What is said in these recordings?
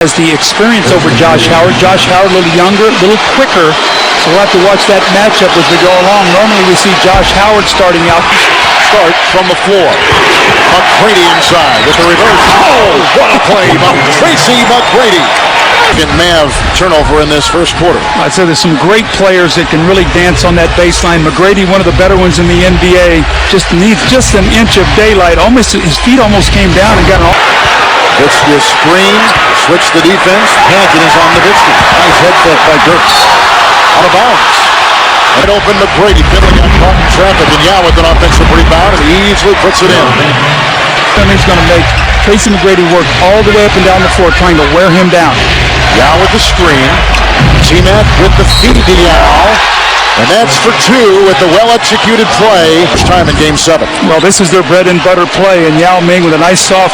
Has the experience over Josh Howard. Josh Howard a little younger, a little quicker, so we'll have to watch that matchup as we go along. Normally we see Josh Howard starting out. Start from the floor. McGrady inside with the reverse. Oh, what a play by Tracy McGrady. Mav turnover in this first quarter. I'd say there's some great players that can really dance on that baseline. McGrady, one of the better ones in the NBA, just needs just an inch of daylight. Almost his feet almost came down and got an. It's the screen, switch the defense, Pankin is on Nowitzki. Nice head fake by Dirk. Out of bounds. And open McGrady, Finley got caught in traffic, and Yao with an offensive rebound, and he easily puts it in. Finley's going to make Tracy McGrady work all the way up and down the floor, trying to wear him down. Yao with the screen. T-Mac with the feed to Yao. And that's for two with the well-executed play. It's time in Game 7. Well, this is their bread and butter play, and Yao Ming with a nice soft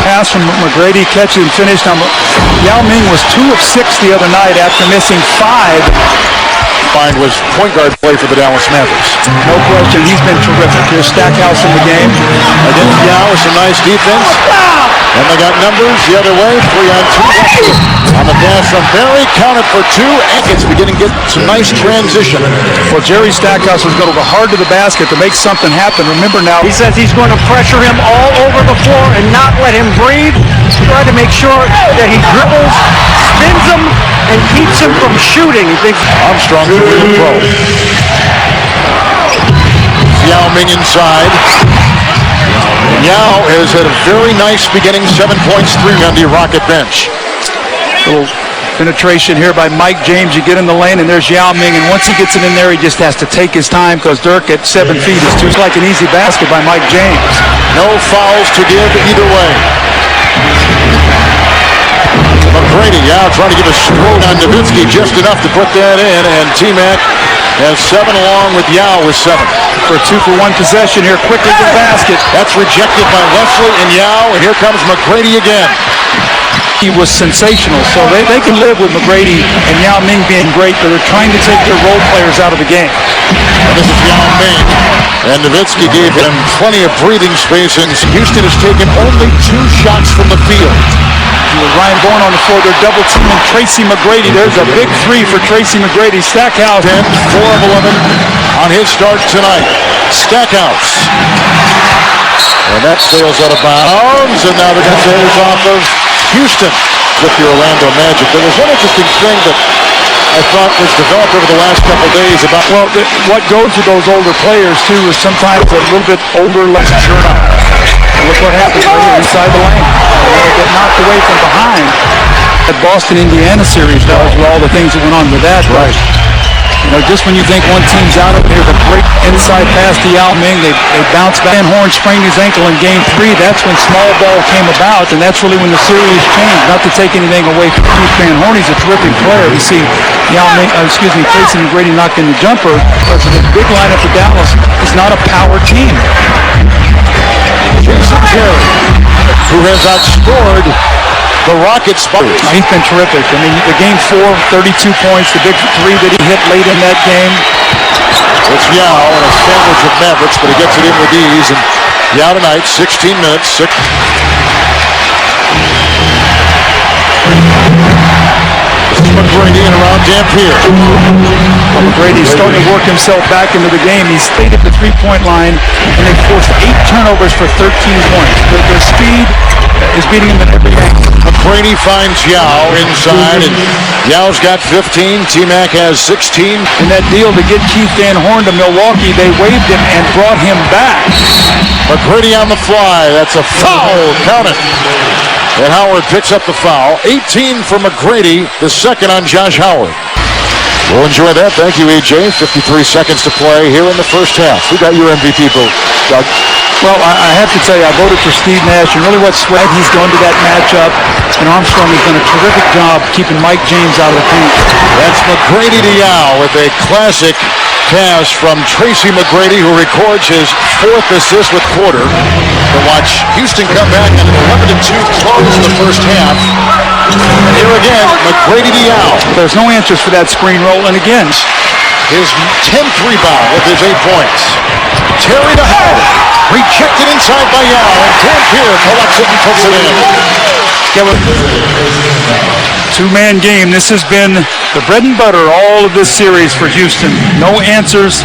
pass from McGrady, catches and finish. Now, Yao Ming was 2 of 6 the other night after missing 5. Find was point guard play for the Dallas Mavericks. No question, he's been terrific. Here's Stackhouse in the game. Against Yao with some nice defense. And they got numbers the other way, 3-on-2. On the pass from Barry, counted for 2, and it's beginning to get some nice transition. Well, Jerry Stackhouse was going to go hard to the basket to make something happen. Remember now, he says he's going to pressure him all over the floor and not let him breathe. Try to make sure that he dribbles, spins him, and keeps him from shooting. He thinks Armstrong to win the pro. Yao Ming inside. Yao has had a very nice beginning, 7 points, 3 on the Rocket bench. Little penetration here by Mike James. You get in the lane, and there's Yao Ming, and once he gets it in there, he just has to take his time because Dirk at 7 feet is just like an easy basket by Mike James. No fouls to give either way. McGrady, Yao trying to give a stroke on Nowitzki, just enough to put that in, and T-Mac has 7 along with Yao with 7. For a 2-for-1 possession here, quickly to the basket. That's rejected by Wesley and Yao, and here comes McGrady again. He was sensational, so they can live with McGrady and Yao Ming being great, but they're trying to take their role players out of the game. And this is Yao Ming, and Nowitzki gave him plenty of breathing space, and Houston has taken only 2 shots from the field. With Ryan Bourne on the floor, they're double teaming Tracy McGrady. There's a big 3 for Tracy McGrady. Stackhouse. 10, 4 of 11 on his start tonight. Stackhouse. And that sails out of bounds, and now they're going to sail off of Houston with the Orlando Magic. There was one interesting thing that I thought was developed over the last couple days about, well, what goes with those older players, too, is sometimes a little bit older, less turn up. Look what happens right here inside the lane. They get knocked away from behind. That Boston, Indiana series does with all the things that went on with that. Right. You know, just when you think one team's out of here, the great inside pass to Yao Ming, they bounce back. Van Horn sprained his ankle in Game 3. That's when small ball came about, and that's really when the series changed. Not to take anything away from Keith Van Horn, he's a terrific player. We see Tracy McGrady knocked in the jumper because of the big lineup for Dallas. It's not a power team. Jason Terry, who has outscored the Rockets. He's been terrific. I mean, the Game 4, 32 points, the big 3 that he hit late in that game. It's Yao and a sandwich of Mavericks, but he gets it in with ease. And Yao tonight, 16 minutes. McGrady and around Dampier. McGrady's starting to work himself back into the game. He stayed at the 3-point line, and they forced 8 turnovers for 13 points. Their speed is beating him at every angle. McGrady finds Yao inside, and Yao's got 15. T-Mac has 16. In that deal to get Keith Van Horn to Milwaukee, they waived him and brought him back. McGrady on the fly. That's a foul. Count it. And Howard picks up the foul. 18 for McGrady, the second on Josh Howard. We'll enjoy that. Thank you, AJ. 53 seconds to play here in the first half. Who got your MVP vote, Doug? Well, I have to tell you, I voted for Steve Nash, and really what swag he's going to that matchup. And Armstrong has done a terrific job keeping Mike James out of the paint. That's McGrady to Yao with a classic pass from Tracy McGrady, who records his 4th assist with quarter. To watch Houston come back on an 11-2 close in the first half. And here again, McGrady to Yao. There's no answers for that screen roll, and again, his 10th rebound with his 8 points. Terry to Howard. Rejected inside by Yao, and Dampier collects it and puts it in. Two-man game. This has been the bread and butter all of this series for Houston. No answers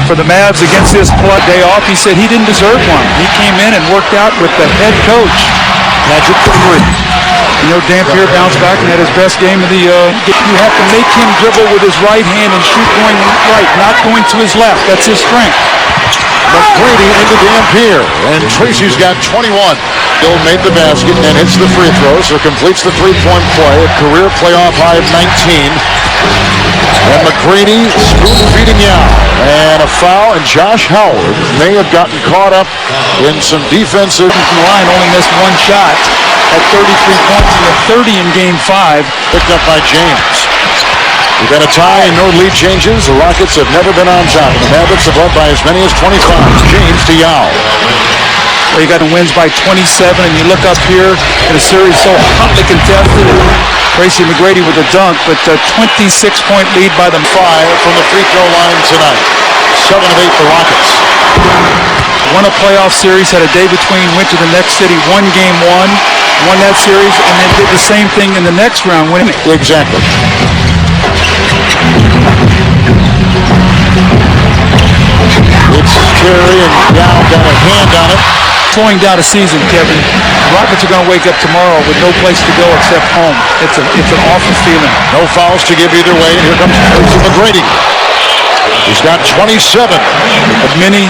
for the Mavs against this plug day off. He said he didn't deserve one. He came in and worked out with the head coach. Magic for 3. You know, Dampier bounced back and had his best game of the you have to make him dribble with his right hand and shoot going right, not going to his left. That's his strength. McGrady into Dampier, and Tracy's got 21. Bill made the basket and then hits the free throw, so completes the three-point play, a career playoff high of 19. And McGrady spoon-feeding Yao. And a foul, and Josh Howard may have gotten caught up in some defensive. Line only missed one shot at 33 points and a 30 in Game 5. Picked up by James. We've got a tie and no lead changes. The Rockets have never been on top. The Mavericks have led by as many as 25. James to Yao. Well, you got the wins by 27, and you look up here in a series so hotly contested. Tracy McGrady with a dunk, but a 26-point lead by the 5 from the free throw line tonight. 7 of 8 the Rockets. Won a playoff series, had a day between, went to the next city, won Game 1, won that series, and then did the same thing in the next round, winning it. Exactly. It's Terry, and Yao got a hand on it. Slowing down a season, Kevin. Rockets are going to wake up tomorrow with no place to go except home. It's an awful feeling. No fouls to give either way, and here comes Tracy McGrady. He's got 27. A mini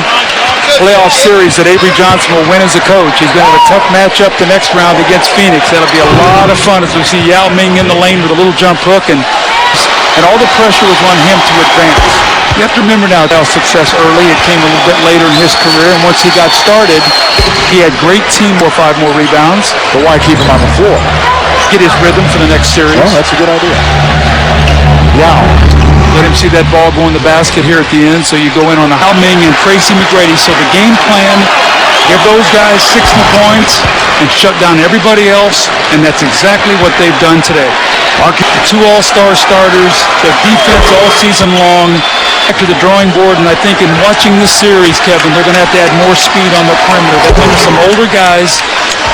playoff series that Avery Johnson will win as a coach. He's going to have a tough matchup the next round against Phoenix. That'll be a lot of fun as we see Yao Ming in the lane with a little jump hook, and all the pressure was on him to advance. You have to remember now, Dallas' success early. It came a little bit later in his career, and once he got started, he had great team for 5 more rebounds. But why keep him on the floor? Get his rhythm for the next series. Well, that's a good idea. Yao. Let him see that ball go in the basket here at the end, so you go in on Yao Ming and Tracy McGrady. So the game plan, give those guys 60 points and shut down everybody else, and that's exactly what they've done today. Our 2 all-star starters, their defense all season long, back to the drawing board, and I think in watching this series, Kevin, they're going to have to add more speed on the perimeter. They've been some older guys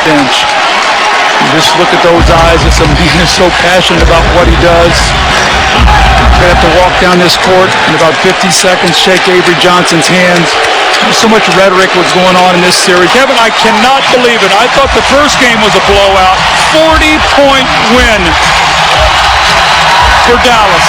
bench. You just look at those eyes. It's a man who's so passionate about what he does. They have to walk down this court in about 50 seconds, shake Avery Johnson's hands. There's so much rhetoric what's going on in this series. Kevin, I cannot believe it. I thought the first game was a blowout. 40-point win for Dallas.